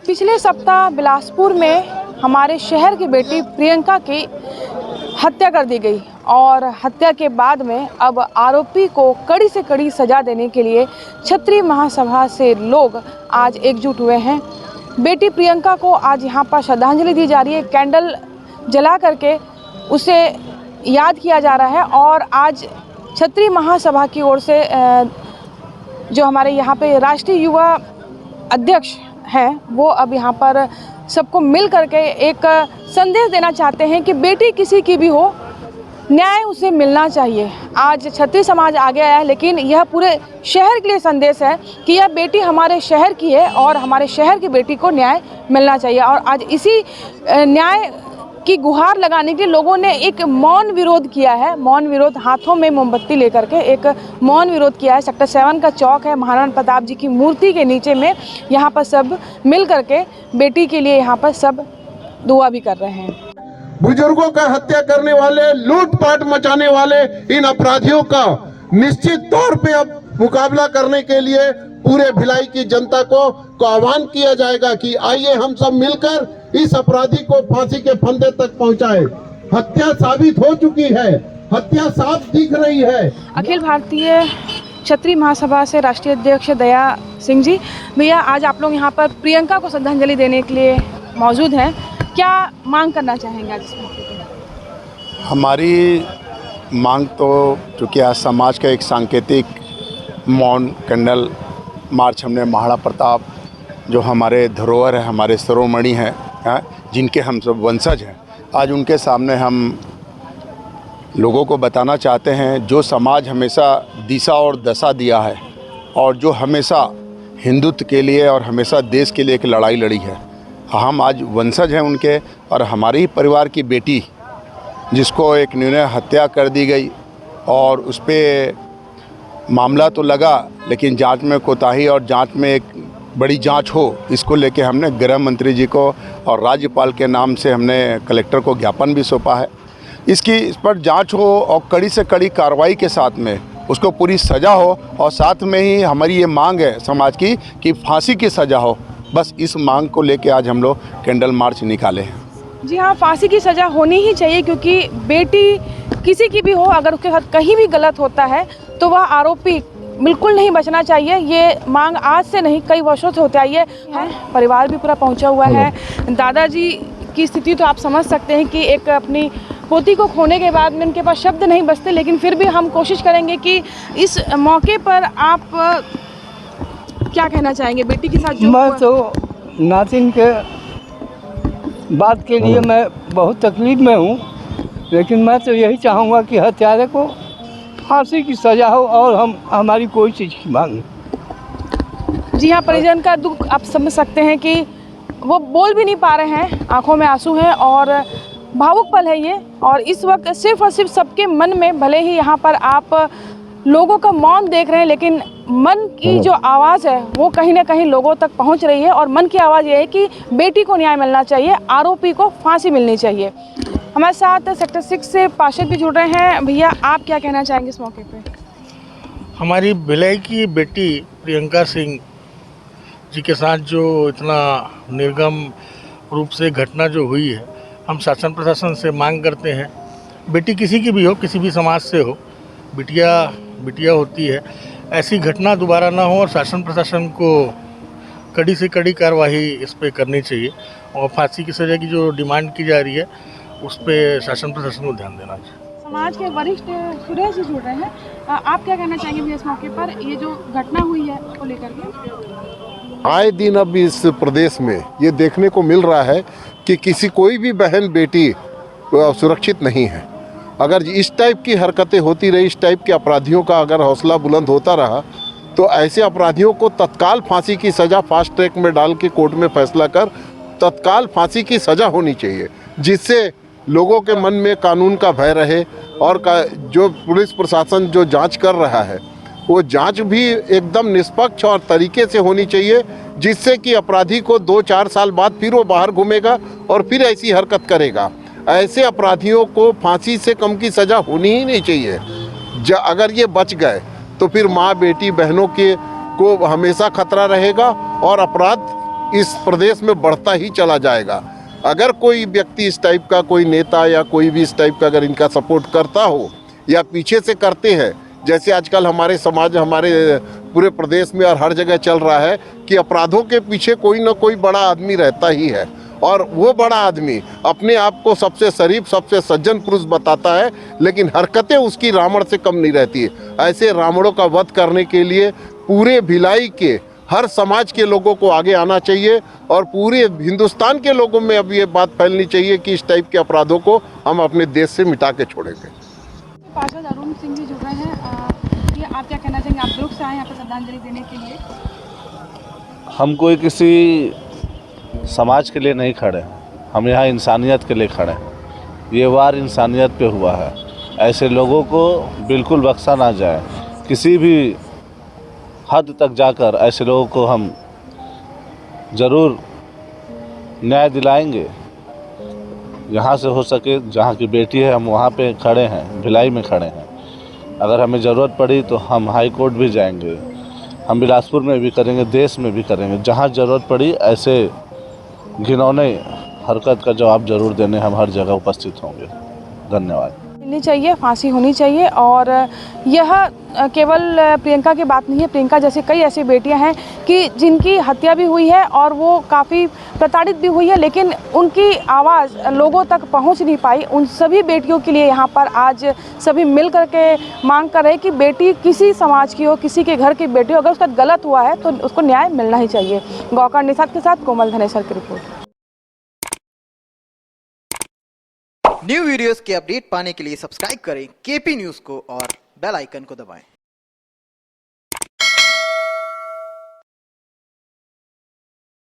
पिछले सप्ताह बिलासपुर में हमारे शहर की बेटी प्रियंका की हत्या कर दी गई और हत्या के बाद में अब आरोपी को कड़ी से कड़ी सज़ा देने के लिए क्षत्रिय महासभा से लोग आज एकजुट हुए हैं। बेटी प्रियंका को आज यहाँ पर श्रद्धांजलि दी जा रही है। कैंडल जला करके उसे याद किया जा रहा है और आज क्षत्रिय महासभा की ओर से जो हमारे यहाँ पे राष्ट्रीय युवा अध्यक्ष हैं वो अब यहाँ पर सबको मिल करके एक संदेश देना चाहते हैं कि बेटी किसी की भी हो, न्याय उसे मिलना चाहिए। आज क्षत्रिय समाज आगे आया है, लेकिन यह पूरे शहर के लिए संदेश है कि यह बेटी हमारे शहर की है और हमारे शहर की बेटी को न्याय मिलना चाहिए। और आज इसी न्याय की गुहार लगाने के लिए लोगों ने एक मौन विरोध किया है। मौन विरोध, हाथों में मोमबत्ती लेकर के एक मौन विरोध किया है। सेक्टर 7 का चौक है, महाराणा प्रताप जी की मूर्ति के नीचे में यहाँ पर सब मिल करके बेटी के लिए यहाँ पर सब दुआ भी कर रहे हैं। बुजुर्गों का हत्या करने वाले, लूटपाट मचाने वाले इन अपराधियों का निश्चित तौर पे अब मुकाबला करने के लिए पूरे भिलाई की जनता को आह्वान किया जाएगा कि आइए हम सब मिलकर इस अपराधी को फांसी के फंदे तक पहुंचाए। हत्या साबित हो चुकी है, हत्या साफ दिख रही है। अखिल भारतीय क्षत्रिय महासभा से राष्ट्रीय अध्यक्ष दया सिंह जी, भैया आज आप लोग यहाँ पर प्रियंका को श्रद्धांजलि देने के लिए मौजूद हैं, क्या मांग करना चाहेंगे आज इस मौके पर? हमारी मांग तो चूँकि आज समाज का एक सांकेतिक मौन कैंडल मार्च हमने महाराणा प्रताप जो हमारे धरोहर है, हमारे शिरोमणि हैं, जिनके हम सब वंशज हैं, आज उनके सामने हम लोगों को बताना चाहते हैं जो समाज हमेशा दिशा और दशा दिया है और जो हमेशा हिंदुत्व के लिए और हमेशा देश के लिए एक लड़ाई लड़ी है। हम आज वंशज हैं उनके, और हमारे ही परिवार की बेटी जिसको एक निर्णय हत्या कर दी गई और उस पर मामला तो लगा, लेकिन जांच में कोताही और जांच में एक बड़ी जांच हो, इसको लेके हमने गृह मंत्री जी को और राज्यपाल के नाम से हमने कलेक्टर को ज्ञापन भी सौंपा है। इस पर जांच हो और कड़ी से कड़ी कार्रवाई के साथ में उसको पूरी सज़ा हो, और साथ में ही हमारी ये मांग है समाज की कि फांसी की सज़ा हो। बस इस मांग को लेके आज हम लोग कैंडल मार्च निकाले हैं। जी हाँ, फांसी की सज़ा होनी ही चाहिए, क्योंकि बेटी किसी की भी हो, अगर उसके साथ कहीं भी गलत होता है तो वह आरोपी बिल्कुल नहीं बचना चाहिए। ये मांग आज से नहीं, कई वर्षों से होते आई है। परिवार भी पूरा पहुंचा हुआ है। दादाजी की स्थिति तो आप समझ सकते हैं कि एक अपनी पोती को खोने के बाद में उनके पास शब्द नहीं बचते, लेकिन फिर भी हम कोशिश करेंगे कि इस मौके पर आप क्या कहना चाहेंगे बेटी के साथ? मैं तो नातिन के बात के लिए मैं बहुत तकलीफ में हूँ, लेकिन मैं तो यही चाहूँगा कि हत्यारे को फांसी की सज़ा हो और हमारी कोई चीज़ की मांग नहीं। जी हाँ, परिजन का दुख आप समझ सकते हैं कि वो बोल भी नहीं पा रहे हैं, आंखों में आंसू हैं और भावुक पल है ये। और इस वक्त सिर्फ और सिर्फ सबके मन में, भले ही यहाँ पर आप लोगों का मौन देख रहे हैं, लेकिन मन की जो आवाज़ है वो कहीं ना कहीं लोगों तक पहुँच रही है। और मन की आवाज़ ये है कि बेटी को न्याय मिलना चाहिए, आरोपी को फांसी मिलनी चाहिए। हमारे साथ सेक्टर 6 से पार्षद भी जुड़ रहे हैं। भैया आप क्या कहना चाहेंगे इस मौके पे? हमारी भिलाई की बेटी प्रियंका सिंह जी के साथ जो इतना निर्गम रूप से घटना जो हुई है, हम शासन प्रशासन से मांग करते हैं, बेटी किसी की भी हो, किसी भी समाज से हो, बिटिया होती है, ऐसी घटना दोबारा ना हो और शासन प्रशासन को कड़ी से कड़ी कार्रवाई इस पर करनी चाहिए। और फांसी की सज़ा की जो डिमांड की जा रही है उस पर शासन प्रशासन को ध्यान देना चाहिए। समाज के वरिष्ठ सुरेश जी जुड़ रहे हैं, आप क्या कहना चाहेंगे भैया इस मौके पर, ये जो घटना हुई है उसको लेकर के? आए दिन अब इस प्रदेश में ये देखने को मिल रहा है कि कोई भी बहन बेटी सुरक्षित नहीं है। अगर इस टाइप की हरकतें होती रही, इस टाइप के अपराधियों का अगर हौसला बुलंद होता रहा, तो ऐसे अपराधियों को तत्काल फांसी की सज़ा फास्ट ट्रैक में डाल के कोर्ट में फैसला कर तत्काल फांसी की सज़ा होनी चाहिए, जिससे लोगों के मन में कानून का भय रहे। और जो पुलिस प्रशासन जो जांच कर रहा है वो जांच भी एकदम निष्पक्ष और तरीके से होनी चाहिए, जिससे कि अपराधी को 2-4 साल बाद फिर वो बाहर घूमेगा और फिर ऐसी हरकत करेगा। ऐसे अपराधियों को फांसी से कम की सज़ा होनी ही नहीं चाहिए। अगर ये बच गए तो फिर माँ बेटी बहनों को हमेशा खतरा रहेगा और अपराध इस प्रदेश में बढ़ता ही चला जाएगा। अगर कोई व्यक्ति इस टाइप का, कोई नेता या कोई भी इस टाइप का अगर इनका सपोर्ट करता हो या पीछे से करते हैं, जैसे आजकल हमारे समाज, हमारे पूरे प्रदेश में और हर जगह चल रहा है कि अपराधों के पीछे कोई ना कोई बड़ा आदमी रहता ही है, और वो बड़ा आदमी अपने आप को सबसे शरीफ, सबसे सज्जन पुरुष बताता है, लेकिन हरकतें उसकी रावण से कम नहीं रहती। ऐसे रावणों का वध करने के लिए पूरे भिलाई के हर समाज के लोगों को आगे आना चाहिए और पूरे हिंदुस्तान के लोगों में अब ये बात फैलनी चाहिए कि इस टाइप के अपराधों को हम अपने देश से मिटा के छोड़ेंगे। पार्षद अरुण सिंह जी जुड़ रहे हैं, ये आप क्या कहना चाहेंगे? आप दुर्ग से आए यहाँ पर श्रद्धांजलि देने के लिए। हम कोई किसी समाज के लिए नहीं खड़े, हम यहाँ इंसानियत के लिए खड़े हैं। ये वार इंसानियत पे हुआ है, ऐसे लोगों को बिल्कुल बख्शा ना जाए। किसी भी हद तक जाकर ऐसे लोगों को हम ज़रूर न्याय दिलाएंगे। यहाँ से हो सके, जहाँ की बेटी है हम वहाँ पे खड़े हैं, भिलाई में खड़े हैं। अगर हमें ज़रूरत पड़ी तो हम हाई कोर्ट भी जाएंगे, हम बिलासपुर में भी करेंगे, देश में भी करेंगे। जहाँ ज़रूरत पड़ी ऐसे घिनौने हरकत का जवाब जरूर देने हम हर जगह उपस्थित होंगे। धन्यवाद। मिलनी चाहिए, फांसी होनी चाहिए। और यह केवल प्रियंका की बात नहीं है, प्रियंका जैसे कई ऐसी बेटियां हैं कि जिनकी हत्या भी हुई है और वो काफ़ी प्रताड़ित भी हुई है, लेकिन उनकी आवाज़ लोगों तक पहुंच नहीं पाई। उन सभी बेटियों के लिए यहाँ पर आज सभी मिल कर के मांग कर रहे हैं कि बेटी किसी समाज की हो, किसी के घर की बेटी हो, अगर उसका गलत हुआ है तो उसको न्याय मिलना ही चाहिए। गौकर निषाद के साथ कोमल धनेसर की रिपोर्ट। न्यू वीडियोस के अपडेट पाने के लिए सब्सक्राइब करें केपी न्यूज़ को और बेल आइकन को दबाएं।